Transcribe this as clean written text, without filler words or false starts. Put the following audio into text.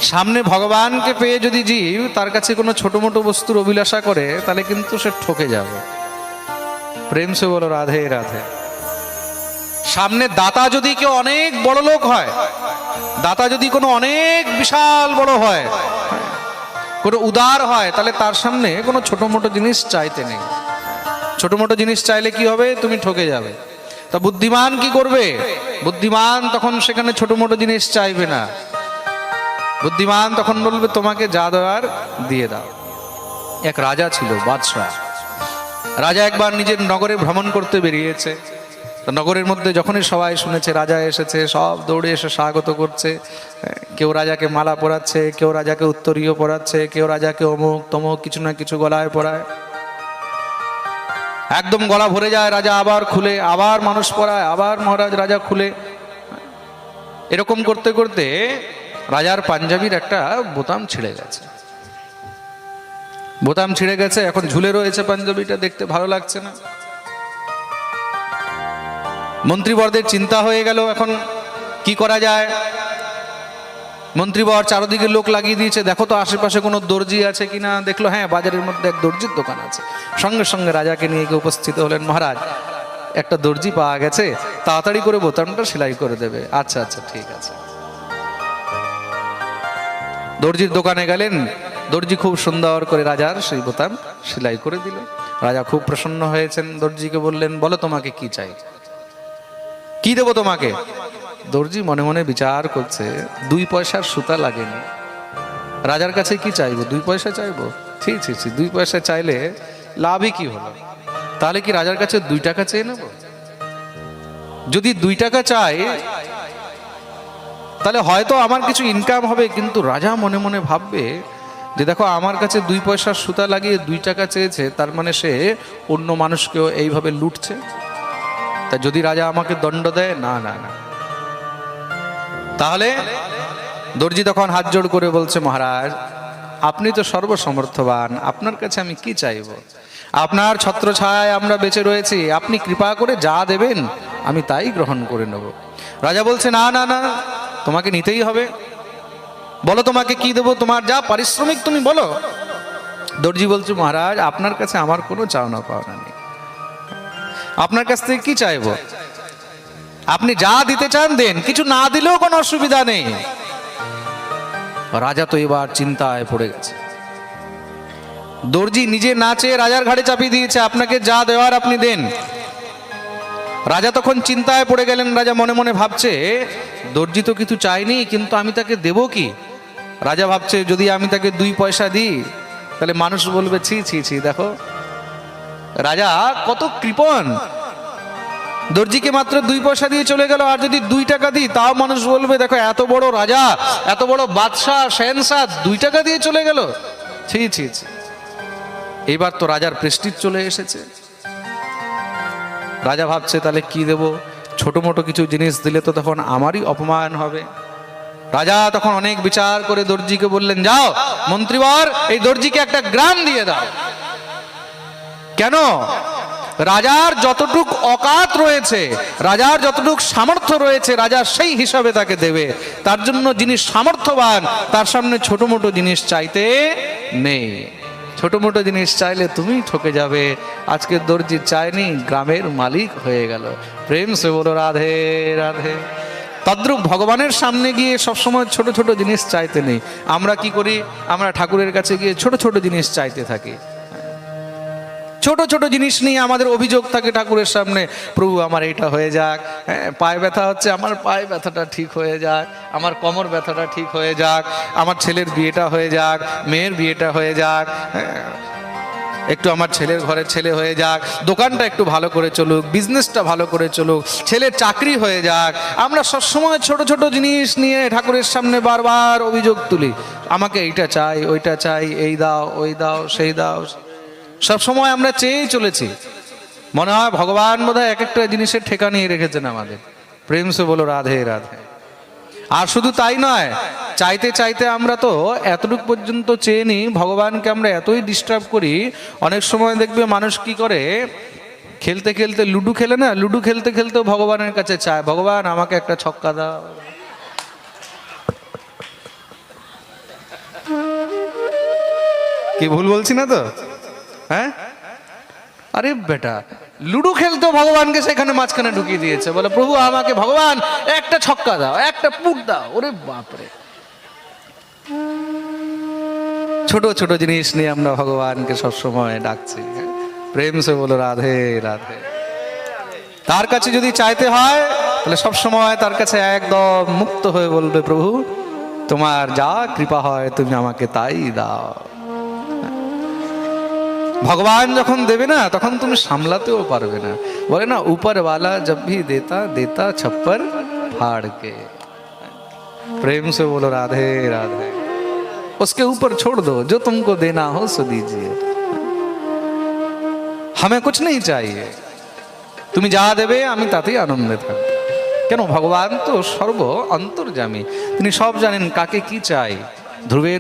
সামনে ভগবানকে পেয়ে যদি জীব তার কাছে কোনো ছোট মোটো বস্তুর অভিলাষা করে তাহলে কিন্তু সে ঠকে যাবে। প্রেম সে বলো রাধে রাধে। সামনে দাতা যদি কেউ অনেক বড় লোক হয়, দাতা যদি কোনো অনেক বিশাল বড় হয়, কোনো উদার হয়, তাহলে তার সামনে কোনো ছোট মোটো জিনিস চাইতে নেই। ছোট মোটো জিনিস চাইলে কি হবে? তুমি ঠকে যাবে। তা বুদ্ধিমান কি করবে? বুদ্ধিমান তখন সেখানে ছোট মোটো জিনিস চাইবে না। বুদ্ধিমান তখন বলবে তোমাকে যা দেওয়ার দিয়ে দাও। এক রাজা ছিল, বাদশাহ। রাজা একবার নিজের নগরে ভ্রমণ করতে বেরিয়েছে। নগরের মধ্যে যখনই সবাই শুনেছে রাজা এসেছে, সব দৌড়ে এসে স্বাগত করছে। কেউ রাজাকে মালা পরাচ্ছে, কেউ রাজাকে উত্তরীয় পরাচ্ছে, কেউ রাজাকে অমুক তমুক কিছু না কিছু গলায় পরায়। একদম গলা ভরে যায়, রাজা আবার খুলে, আবার মানুষ পরায়, আবার মহারাজ রাজা খুলে। এরকম করতে করতে রাজার পাঞ্জাবির একটা বোতাম ছিঁড়ে গেছে। বোতাম ছিঁড়ে গেছে, এখন ঝুলে রয়েছে পাঞ্জাবিটা, দেখতে ভালো লাগছে না। মন্ত্রীবরদের চিন্তা হয়ে গেল, এখন কি করা যায়। মন্ত্রীবর চারদিকে লোক লাগিয়ে দিয়েছে, দেখো তো আশেপাশে কোনো দর্জি আছে কিনা। দেখলো হ্যাঁ, বাজারের মধ্যে এক দর্জির দোকান আছে। সঙ্গে সঙ্গে রাজাকে নিয়ে গিয়ে উপস্থিত হলেন। মহারাজ, একটা দর্জি পাওয়া গেছে, তাড়াতাড়ি করে বোতামটা সেলাই করে দেবে। আচ্ছা আচ্ছা ঠিক আছে। দর্জির দোকানে গেলেন, দর্জি খুব সুন্দর করে রাজার সেই বোতাম সেলাই করে দিল। রাজা খুব প্রসন্ন হয়েছেন, দর্জিকে বললেন বলো তোমাকে কি চাই, কি দেবো তোমাকে। দর্জি মনে মনে বিচার করছে, 2 পয়সার সুতা লাগেনি, রাজার কাছে কি চাইবো, 2 পয়সা চাইবো? ঠিক ঠিক, 2 পয়সা চাইলে লাভই কি হলো? তাহলে কি রাজার কাছে 2 টাকা চেয়ে নেব? যদি 2 টাকা চাই তাহলে হয়তো আমার কিছু ইনকাম হবে, কিন্তু রাজা মনে মনে ভাববে যে দেখো আমার কাছে 2 পয়সার সুতা লাগিয়ে 2 টাকা চেয়েছে, তার মানে সে অন্য মানুষকেও এইভাবে লুটছে। তা যদি রাজা আমাকে দণ্ড দেয়, না না না। তাহলে দর্জি তখন হাত জোড় করে বলছে, মহারাজ আপনি তো সর্বসমর্থবান, আপনার কাছে আমি কি চাইব? আপনার ছত্রছায়ায় আমরা বেঁচে রয়েছি, আপনি কৃপা করে যা দেবেন আমি তাই গ্রহণ করে নেব। রাজা বলছে, না না না, তোমাকে নিতেই হবে। বলো তোমাকে কি দেবো, তোমার যা পারিশ্রমিক তুমি বলো। দর্জি বলছে, মহারাজ আপনার কাছে আমার কোনো চাওনা পাওনা নেই, আপনার কাছ থেকে কি চাইবো? আপনি যা দিতে চান দেন, কিছু না দিলেও কোনো অসুবিধা নেই। রাজা তো এবার চিন্তায় পড়ে গেছে। দর্জি নিজে না চেয়ে রাজার ঘাড়ে চাপিয়ে দিয়েছে, আপনাকে যা দেওয়ার আপনি দেন। রাজা তখন চিন্তায় পড়ে গেলেন। রাজা মনে মনে ভাবছে, দর্জি তো কিছু চাইনি, কিন্তু আমি তাকে দেব কি? রাজা ভাবছে যদি আমি তাকে 2 পয়সা দিই তাহলে মানুষ বলবে ছি ছি ছি, দেখো রাজা কত কৃপণ, দর্জিকে মাত্র 2 পয়সা দিয়ে চলে গেল। আর যদি 2 টাকা দিই তাও মানুষ বলবে দেখো এত বড় রাজা, এত বড় বাদশাহ শেনশাহ 2 টাকা দিয়ে চলে গেল, ছি ছি ছি। এইবার তো রাজার প্রেস্টিজ চলে এসেছে। রাজা ভাবছে তাহলে কি দেব? ছোট মোটো কিছু জিনিস দিলে তো তখন আমারই অপমান হবে। রাজা তখন অনেক বিচার করে দর্জিকে বললেন, যাও মন্ত্রীবর, এই দর্জিকে একটা গ্রাম দিয়ে দাও। কেন? রাজার যতটুক অকাত রয়েছে, রাজার যতটুক সামর্থ্য রয়েছে, রাজা সেই হিসাবে তাকে দেবে। তার জন্য যিনি সামর্থ্যবান তার সামনে ছোট মোটো জিনিস চাইতে নেই। ছোট মোটো জিনিস চাইলে তুমি ঠকে যাবে। আজকে দর্জি চায়নি, গ্রামের মালিক হয়ে গেল। প্রেম সে বলো রাধে রাধে। তদ্রূপ ভগবানের সামনে গিয়ে সবসময় ছোট ছোট জিনিস চাইতে নেই। আমরা কি করি? আমরা ঠাকুরের কাছে গিয়ে ছোট ছোট জিনিস চাইতে থাকি। ছোট ছোট জিনিস নিয়ে আমাদের অভিযোগ থাকে ঠাকুরের সামনে, প্রভু আমার এইটা হয়ে যাক, পায়ে ব্যথা হচ্ছে আমার পায়ে ব্যথাটা ঠিক হয়ে যাক, আমার কোমর ব্যথাটা ঠিক হয়ে যাক, আমার ছেলের বিয়েটা হয়ে যাক, মেয়ের বিয়েটা হয়ে যাক, একটু আমার ছেলের ঘরে ছেলে হয়ে যাক, দোকানটা একটু ভালো করে চলুক, বিজনেসটা ভালো করে চলুক, ছেলের চাকরি হয়ে যাক। আমরা সবসময় ছোট ছোট জিনিস নিয়ে ঠাকুরের সামনে বারবার অভিযোগ তুলি, আমাকে এইটা চাই, ওইটা চাই, এই দাও, ওই দাও, সেই দাও। সব সময় আমরা চেয়েই চলেছি। মনে হয় ভগবান বোধহয় এক একটা জিনিসের ঠেকা নিয়ে রেখেছেন আমাদের। প্রেম সে বলো রাধে রাধে। আর শুধু তাই নয়, চাইতে চাইতে আমরা তো এতটুকু পর্যন্ত চেয়ে নিই, ভগবানকে আমরা এতই ডিস্টার্ব করি। অনেক সময় দেখবে মানুষ কি করে, খেলতে খেলতে লুডু খেলে না, লুডু খেলতে খেলতেও ভগবানের কাছে চায়, ভগবান আমাকে একটা ছক্কা দাও। কি ভুল বলছি না তো? হ্যাঁ, আরে বেটা লুডো খেলতো ভগবানকে সেখানে মাঝখানে ঢুকিয়ে দিয়েছে, বলে প্রভু আমাকে ভগবান একটা ছক্কা দাও, একটা পুট দাও। ওরে বাপরে, ছোট ছোট জিনিস নিয়ে আমরা ভগবানকে সবসময় ডাকছি। প্রেম সে বলো রাধে রাধে। তার কাছে যদি চাইতে হয় তাহলে সবসময় তার কাছে একদম মুক্ত হয়ে বলবে প্রভু তোমার যা কৃপা হয় তুমি আমাকে তাই দাও। ভগবান যখন দেবে না তখন তুমি সামলাতেও পারবে না। বলে না উপরওয়ালা জব ভি দেতা দেতা ছপ্পর फाड़ के। प्रेम से बोलो राधे राधे। उसके ऊपर छोड़ दो, जो तुमको देना हो सो दीजिए। हमें कुछ नहीं चाहिए, তুমি যা দেবে আমি তাতেই আনন্দে থাকব। কেন? ভগবান তো সর্ব অন্তর্যামী, তিনি সব জানেন কাকে কি চাই। ধ্রুবের